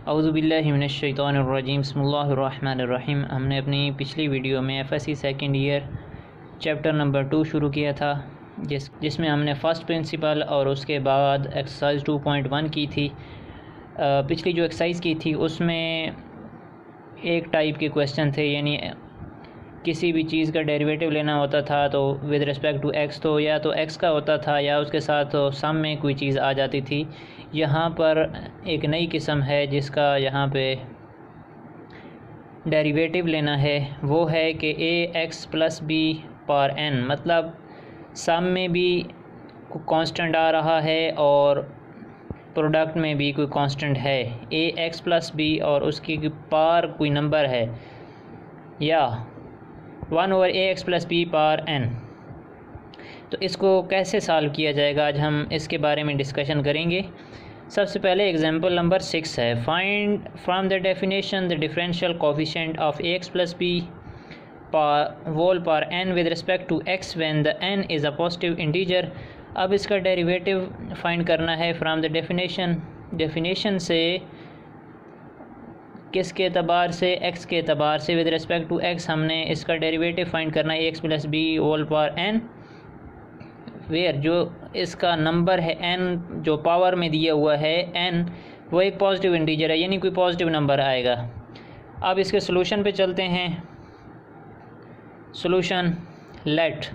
औज़ु बिल्लाहि मिनश शैतानिर रजीम बिस्मिल्लाहिर रहमानिर रहीम। हमने अपनी पिछली वीडियो में FSc second year chapter number 2 शुरू किया था, जिसमें हमने फ़र्स्ट प्रिंसिपल और उसके बाद एक्सरसाइज 2.1 की थी। पिछली जो एक्सरसाइज की थी उसमें एक टाइप के क्वेश्चन थे, यानी किसी भी चीज़ का डेरिवेटिव लेना होता था तो विद रिस्पेक्ट टू एक्स तो या तो एक्स का होता था या उसके साथ सम में कोई चीज़ आ जाती थी। यहाँ पर एक नई किस्म है जिसका यहाँ पे डेरिवेटिव लेना है, वो है कि a x plus b power n, मतलब सम में भी कांस्टेंट आ रहा है और प्रोडक्ट में भी कोई कांस्टेंट है। ए एक्स प्लस बी और उसकी पावर कोई नंबर है, या 1/ax plus b power N. तो इसको कैसे सॉल्व किया जाएगा, आज हम इसके बारे में डिस्कशन करेंगे। सबसे पहले एग्जांपल नंबर 6 है, find from the definition the differential coefficient of ax plus B whole power n with respect to x when the n is a positive integer. अब इसका डेरिवेटिव फाइंड करना है फ्रॉम द डेफिनेशन से, किसके एतबार से, x के एतबार से। विद रिस्पेक्ट टू x हमने इसका डेरिवेटिव फाइंड करना है ax plus B whole power n, where जो इसका नंबर है n, जो पावर में दिया हुआ है n, वो एक पॉजिटिव इंटीजर है, यानी कोई पॉजिटिव नंबर आएगा। अब इसके सोल्यूशन पे चलते हैं। Solution, let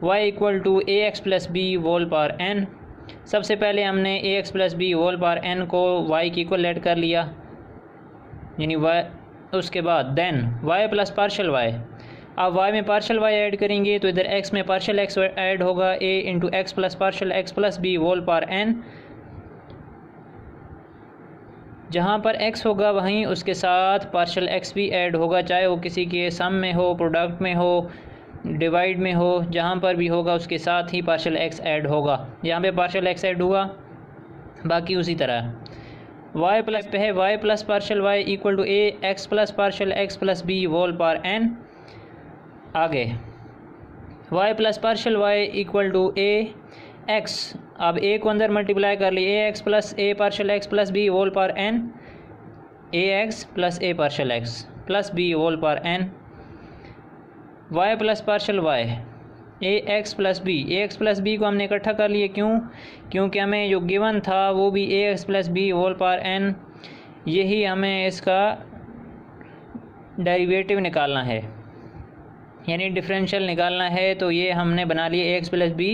y equal to ax plus B whole power n। सबसे पहले हमने ax plus B whole power n को y की इक्वल लेट कर लिया, यानी y। उसके बाद then y plus partial y। अब y में पार्शल y ऐड करेंगे तो इधर x में पार्शल x ऐड होगा, a into x plus partial x plus B whole power n। जहाँ पर x होगा वहीं उसके साथ पार्शल x भी ऐड होगा, चाहे वो किसी के सम में हो, प्रोडक्ट में हो, डिवाइड में हो, जहाँ पर भी होगा उसके साथ ही पार्शल x ऐड होगा। यहाँ पे पार्शल x ऐड हुआ, बाकी उसी तरह y प्लस पे है y plus partial y equal to a x plus partial x plus B whole power n। आगे y plus partial y equal to a x, अब a को अंदर मल्टीप्लाई कर लिए, a x plus a partial x plus B whole power n, a x plus a partial x plus B whole power n। y plus partial y a x plus b, a x plus b को हमने इकट्ठा कर लिए, क्योंकि हमें जो given था वो भी a x plus B whole power n, यही हमें इसका डेरिवेटिव निकालना है, यानी डिफरेंशियल निकालना है। तो ये हमने बना लिए a x plus b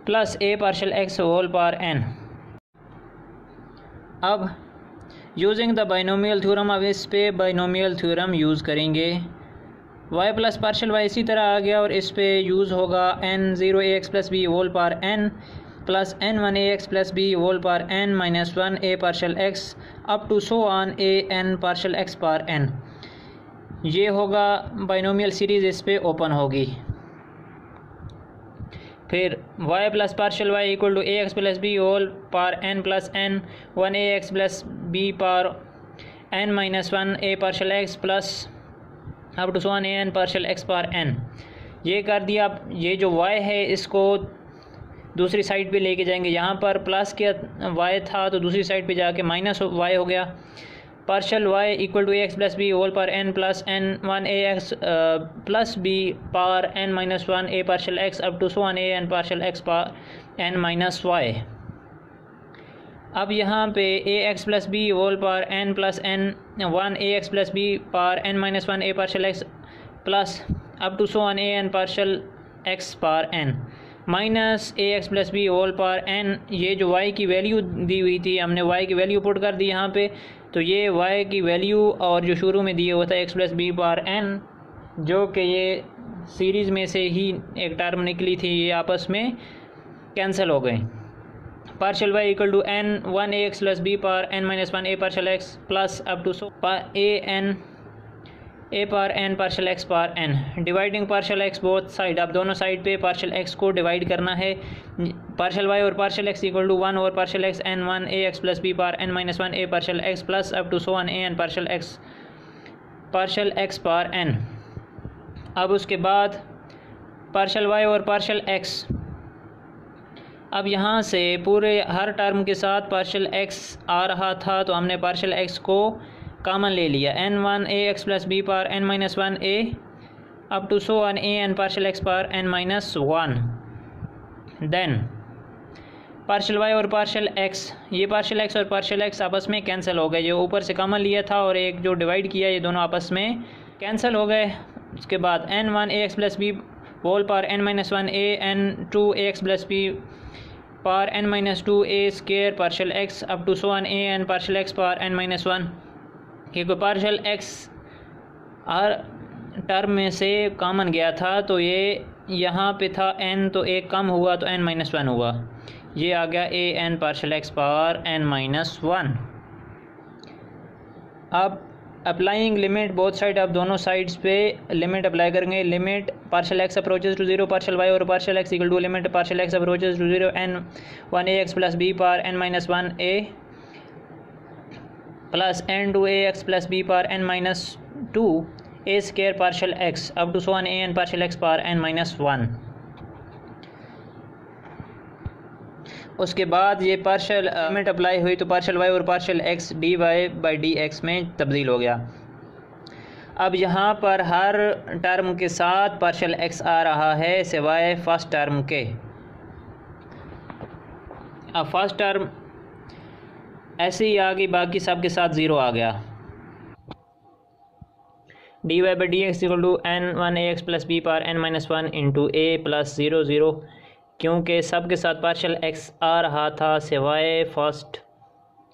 plus a partial x whole power n। अब यूजिंग द बाइनोमियल थ्योरम, अब इस पे बाइनोमियल थ्योरम यूज़ करेंगे। y प्लस पार्शल y इसी तरह आ गया और इस पे यूज़ होगा n0 ax plus B whole power n plus n1 ax plus B whole power n minus 1 a partial x up to so on a n partial x power n। ये होगा binomial series, इस पे open होगी। फिर y plus partial y equal to ax plus B whole power n plus n 1 ax plus b power n minus 1 a partial x plus up to so a n partial x power n। ये कर दिया। अब ये जो y है इसको दूसरी side पे लेके जाएंगे, यहाँ पर प्लस के y था तो दूसरी साइड पे जाके माइनस y हो गया। Partial y equal to x plus B whole power n plus n 1 a x plus b power n minus 1 a partial x up to so a n partial x power n minus y। अब यहाँ पे a x plus B whole power n plus n 1 a x plus b power n minus 1 a partial x plus up to so a n partial x power n minus a x plus B whole power n। ये जो y की value दी हुई थी, हमने y की value put कर दी यहाँ पे, तो ये y की वैल्यू और जो शुरू में दिया हुआ था x plus b power n, जो कि ये सीरीज़ में से ही एक टर्म निकली थी, ये आपस में कैंसिल हो गई। Partial y equal to n 1 a x plus b power n minus 1 a partial x plus up to so a power n partial x power n। Dividing partial x both side, अब दोनों side पे partial x को divide करना है। Partial y और partial x equal to 1 और partial x n 1 a x plus b power n minus 1 a partial x plus up to so a n partial x power n। अब उसके बाद partial y और partial x अब यहाँ से पूरे हर term के साथ पार्शियल एक्स आ रहा था, तो हमने पार्शियल एक्स को कॉमन ले लिया, n1 ax plus b power n-1 a up to so on a n partial x power n-1। Then partial y और पार्शियल एक्स, ये पार्शियल एक्स और पार्शियल एक्स आपस में कैंसिल हो गए, जो ऊपर से कॉमन लिया था और एक जो डिवाइड किया, ये दोनों आपस में कैंसिल हो गए। उसके बाद n1 ax plus B whole power n-1 a n2 ax plus b power n-2 a square partial x up to so on a n partial x power n-1। क्योंकि पार्शियल एक्स हर term में से common गया था, तो ये यहाँ पे था n, तो एक कम हुआ तो n-1 हुआ, ये आ गया a n partial x power n-1। अब अप्लाइंग लिमिट बोथ साइड, अब दोनों साइड्स पे लिमिट अप्लाई करेंगे। Limit partial x approaches to 0 partial y और partial x equal to limit partial x approaches to 0 n1 ax plus b power n-1 a plus n2 ax plus b power n-2 a square partial x up to so on a n partial x power n-1। उसके बाद ये partial limit apply हुई तो partial y और partial x d y by d x में तब्दील हो गया। अब यहाँ पर हर टर्म के साथ पार्शियल एक्स आ रहा है सिवाय फर्स्ट टर्म के। अब फर्स्ट टर्म ऐसे ही आ गई, बाकी सब के साथ ज़ीरो आ गया। D y by d x equal to n1 ax plus b power n-1 into a plus 0 0, क्योंकि सब के साथ पार्शियल एक्स आ रहा था सिवाय फर्स्ट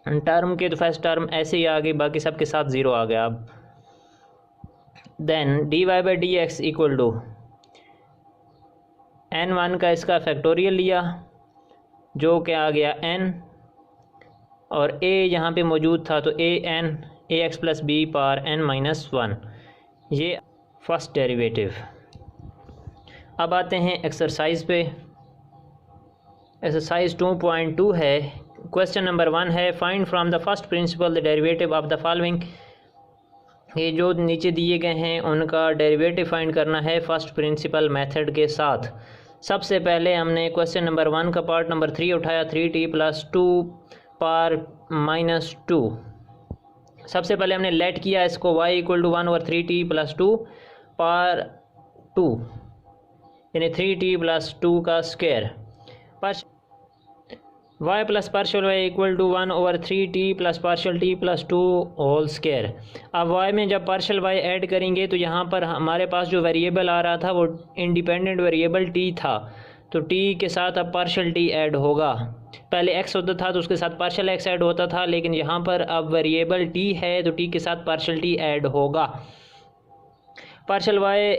टर्म के, तो फर्स्ट टर्म ऐसे ही आ गई, बाकी सब के साथ ज़ीरो आ गया। अब then d y by d x equal to n1 का इसका फैक्टोरियल लिया, जो कि आ गया n, और a यहाँ पे मौजूद था तो a n ax plus b power n-1, ये फर्स्ट डेरिवेटिव। अब आते हैं एक्सरसाइज पे। एक्सरसाइज 2.2 है। क्वेश्चन नंबर 1 है, find from the first principle the derivative of the following. ये जो नीचे दिए गए हैं उनका डेरिवेटिव फाइंड करना है फर्स्ट प्रिंसिपल मेथड के साथ। सबसे पहले हमने क्वेश्चन नंबर 1 का पार्ट नंबर 3 उठाया, 3t प्लस 2 पावर -2। सबसे पहले हमने लेट किया इसको y equal to 1/3t plus 2 power 2, यानी 3t प्लस 2 का square. y plus partial y equal to 1/3t plus partial t plus 2 whole square. अब y में जब पार्शियल y ऐड करेंगे तो यहाँ पर हमारे पास जो वेरिएबल आ रहा था वो इंडिपेंडेंट वेरिएबल t था, तो t के साथ अब पार्शियल t ऐड होगा। पहले x होता था तो उसके साथ पार्शियल x ऐड होता था, लेकिन यहाँ पर अब वेरिएबल t है तो t के साथ पार्शियल t ऐड होगा। Partial y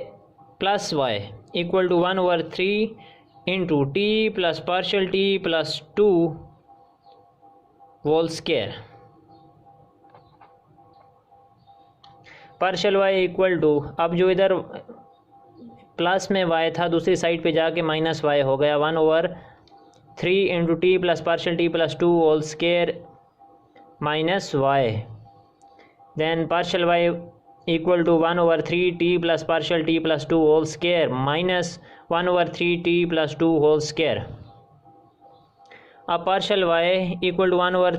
plus y equal to 1/3 into t plus partial t plus 2 whole square. Partial y equal to, अब जो इधर प्लस में y था दूसरी साइड पे जाके माइनस y हो गया, 1/3 into t plus partial t plus 2 whole square minus y। Then partial y equal to 1/3 t plus partial t plus 2 whole square minus 1/3 t plus 2 whole square. अब partial y equal to 1/,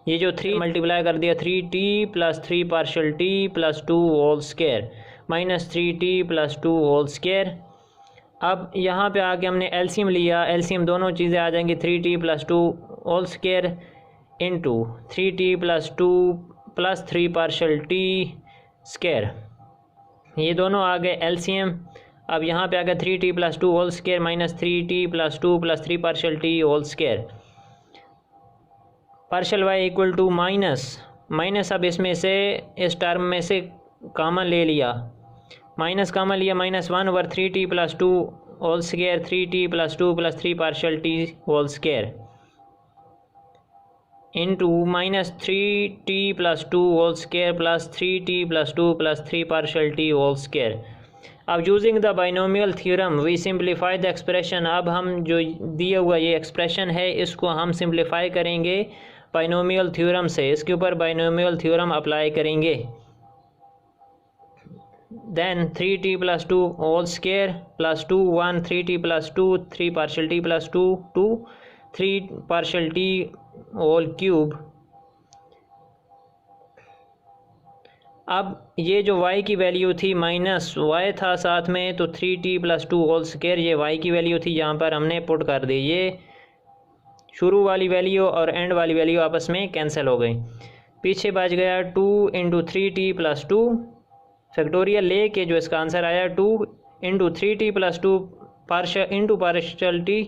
ये जो 3 multiply कर दिया, 3t plus 3 partial t plus 2 whole square minus 3t plus 2 whole square. अब यहाँ पे आके हमने एलसीएम लिया, एलसीएम दोनों चीज़ें आ जाएंगी, 3t plus 2 whole square into 3t plus 2 plus 3 partial t square, ये दोनों आ गए एलसीएम। अब यहाँ पे आ गया 3t plus 2 whole square minus 3t plus 2 plus 3 partial t whole square. Partial y equal to minus, अब इसमें से इस टर्म में से कॉमन ले लिया, माइनस कॉमन लिया, minus 1/3t plus 2 whole square 3t plus 2 plus 3 partial t whole square into minus 3t plus 2 whole square plus 3t plus 2 plus 3 partial t whole square. अब using the binomial theorem we simplify the expression. अब हम जो दिया हुआ ये expression है इसको हम सिंप्लीफाई करेंगे बाइनोमियल थ्योरम से, इसके ऊपर बाइनोमियल थ्योरम अप्लाई करेंगे। then 3t plus 2 whole square plus 2 1 3t plus 2 3 partial t plus 2 2 3 partial t whole cube। अब ये जो y की वैल्यू थी माइनस y था साथ में, तो 3t प्लस 2 होल स्क्वायर ये y की वैल्यू थी, यहाँ पर हमने पुट कर दी। ये शुरू वाली वैल्यू और एंड वाली वैल्यू आपस में कैंसिल हो गई। पीछे बच गया 2 इंटू 3t प्लस 2 फैक्टोरियल ले के जो इसका आंसर आया 2 into 3t plus 2 partial into partial t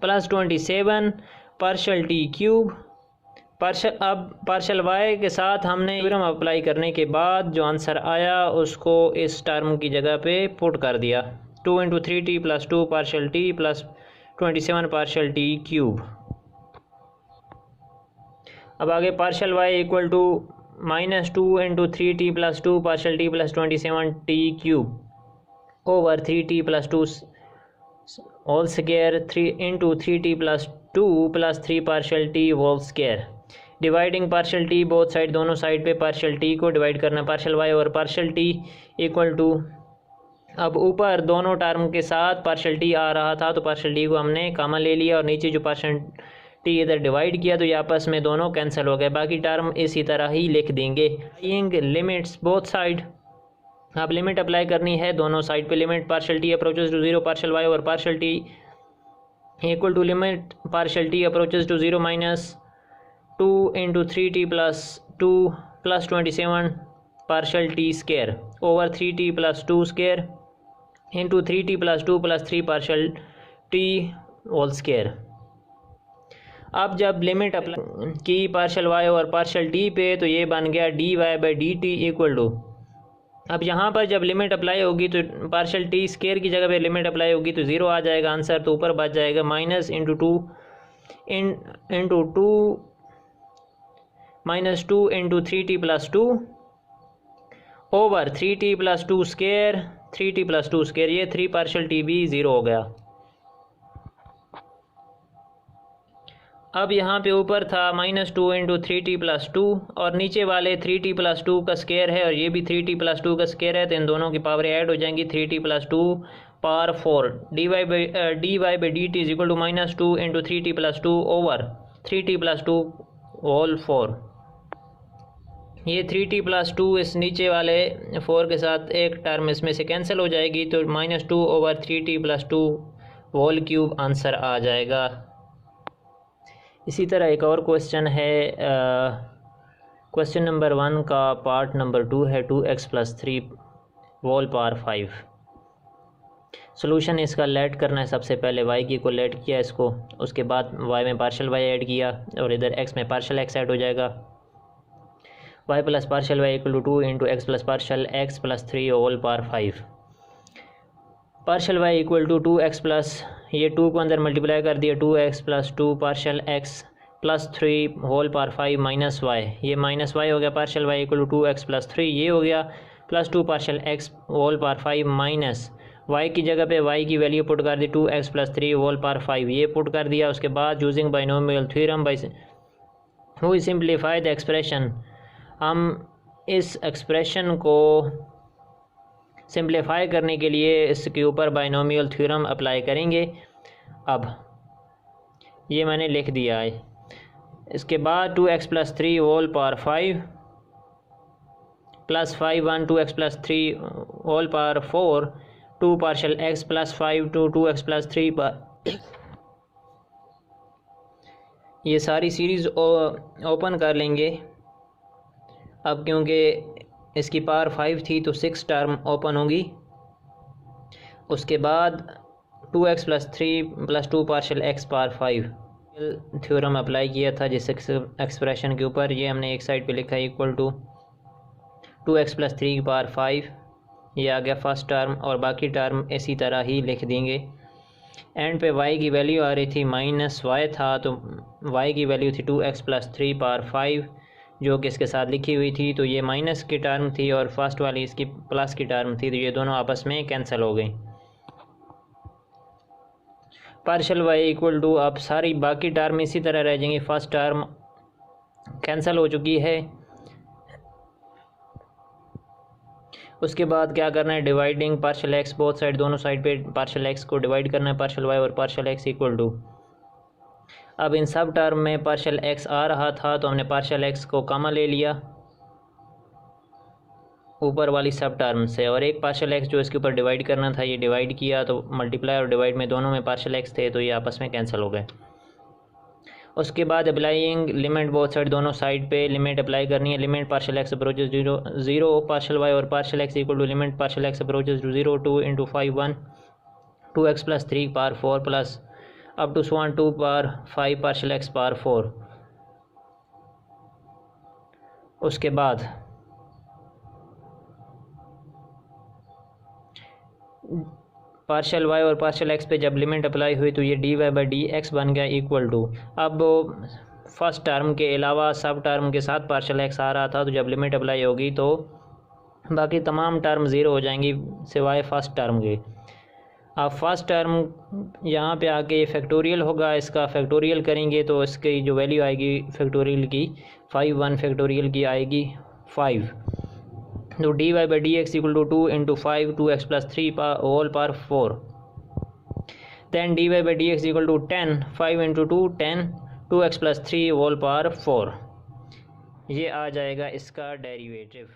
plus 27 partial t cube partial. अब पार्शल y के साथ हमने थ्योरम अप्लाई करने के बाद जो आंसर आया उसको इस टर्म की जगह पे पुट कर दिया। 2 into 3t plus 2 partial t plus 27 partial t cube. अब आगे partial y equal to minus 2 into 3t plus 2 partial t plus 27t cube over 3t plus 2 whole square 3 into 3t plus 2 plus 3 partial t whole square. Dividing partial t both side, दोनों side पे partial t को divide करना, partial y और partial t equal to, अब ऊपर दोनों term के साथ पार्शल टी आ रहा था तो पार्शल टी को हमने कॉमन ले लिया और नीचे जो पार्शल टी इधर डिवाइड किया तो ये आपस में दोनों कैंसिल हो गए। बाकी टर्म इसी तरह ही लिख देंगे। लिमिट्स बोथ साइड, अब लिमिट अप्लाई करनी है दोनों साइड पे। Limit partial t approaches to zero partial y और partial t equal to limit partial t approaches to zero minus 2 into 3t plus 2 plus 27 partial t square over 3t plus 2 square into 3t plus 2 plus 3 partial t whole square. अब जब limit apply की partial y और partial t पे तो ये बन गया dy by d t equal to, अब यहाँ पर जब लिमिट अप्लाई होगी तो पार्शल t स्क्वायर की जगह पे लिमिट अप्लाई होगी तो ज़ीरो आ जाएगा आंसर, तो ऊपर बच जाएगा minus into two minus 2 into 3t plus 2 over 3t plus 2 square 3t plus 2 square, ये 3 पार्शल t भी ज़ीरो हो गया। अब यहाँ पे ऊपर था माइनस 2 इंटू 3t प्लस 2 और नीचे वाले 3t प्लस 2 का स्क्वायर है और ये भी 3t प्लस 2 का स्क्वायर है, तो इन दोनों की पावर ऐड हो जाएंगी 3t plus 2 power 4। D y by d t is equal to minus 2 into 3t plus 2 over 3t plus 2 whole 4। ये 3t प्लस 2 इस नीचे वाले 4 के साथ एक टर्म इसमें से कैंसिल हो जाएगी तो minus 2 over 3t plus 2 whole cube answer आ जाएगा। इसी तरह एक और क्वेश्चन है, क्वेश्चन नंबर 1 का पार्ट नंबर 2 है 2x plus 3 whole power 5। Solution इसका लेट करना है। सबसे पहले y की को लेट किया इसको, उसके बाद y में पार्शल y ऐड किया और इधर x में पार्शल x ऐड हो जाएगा। y plus partial y equal to 2 into x plus partial x plus 3 whole power 5। Partial y equal to 2x plus, ये 2 को अंदर मल्टीप्लाई कर दिया, 2x plus 2 partial x plus 3 whole power 5 minus y, ये minus y हो गया। Partial y equal to 2x plus 3 ये हो गया, plus 2 partial x whole power 5 minus y की जगह पे y की वैल्यू पुट कर दी 2x प्लस 3 होल पावर 5, ये पुट कर दिया। उसके बाद using binomial theorem by we simplify the expression, हम इस एक्सप्रेशन को सिंप्लीफाई करने के लिए इसके ऊपर बाइनोमियल थ्योरम अप्लाई करेंगे। अब ये मैंने लिख दिया है। इसके बाद 2x plus 3 whole power 5 plus 5 1 2x plus 3 whole power 4 2 partial x plus 5 two 2x plus 3 पर ये सारी सीरीज़ ओपन कर लेंगे। अब क्योंकि इसकी पावर 5 थी तो 6 टर्म ओपन होगी। उसके बाद 2x plus 3 plus 2 partial x power 5 theorem apply किया था जिस एक्सप्रेशन के ऊपर, ये हमने एक साइड पे लिखा है equal to 2x plus 3 power 5, ये आ गया फर्स्ट टर्म और बाकी टर्म इसी तरह ही लिख देंगे। एंड पे y की वैल्यू आ रही थी माइनस y था तो y की वैल्यू थी 2x प्लस 3 पावर 5 जो कि इसके साथ लिखी हुई थी, तो ये माइनस की टर्म थी और फर्स्ट वाली इसकी प्लस की टर्म थी, तो ये दोनों आपस में कैंसिल हो गई। पार्शल y इक्वल टू, अब सारी बाकी टर्म इसी तरह रह जाएंगी। फर्स्ट टर्म कैंसिल हो चुकी है। उसके बाद क्या करना है, dividing partial x both side, दोनों साइड पे पार्शल एक्स को डिवाइड करना है, पार्शल वाई और पार्शल एक्स इक्वल टू। अब इन सब टर्म में पार्शल एक्स आ रहा था तो हमने पार्शल एक्स को कॉमन ले लिया ऊपर वाली सब टर्म से, और एक पार्शल एक्स जो इसके ऊपर डिवाइड करना था ये डिवाइड किया, तो मल्टीप्लाई और डिवाइड में दोनों में पार्शल एक्स थे तो ये आपस में कैंसिल हो गए। उसके बाद अप्लाइंग लिमिट बोथ साइड, दोनों साइड पे लिमिट अप्लाई करनी है। Limit partial x approaches zero partial y और partial x equal to limit partial x approaches to 0 2 into 5 1 2x + 3 power 4 plus up to 2 power 5 partial x power 4। उसके बाद partial y और partial x पे जब limit apply हुई तो ये dy/dx बन गया इक्वल टू, अब फर्स्ट टर्म के अलावा सब टर्म के साथ पार्शल एक्स आ रहा था तो जब लिमिट अप्लाई होगी तो बाकी तमाम टर्म ज़ीरो हो जाएंगी सिवाय फर्स्ट टर्म के। अब फर्स्ट टर्म यहाँ पे आके फैक्टोरियल होगा, इसका फैक्टोरियल करेंगे तो इसकी जो वैल्यू आएगी फैक्टोरियल की 5 1 फैक्टोरियल की आएगी 5, तो dy/dx equal to 2 into 5 2x + 3 whole power 4, then dy/dx equal to 10 5 into 2 10 2x + 3 whole power 4। ये आ जाएगा इसका डेरिवेटिव।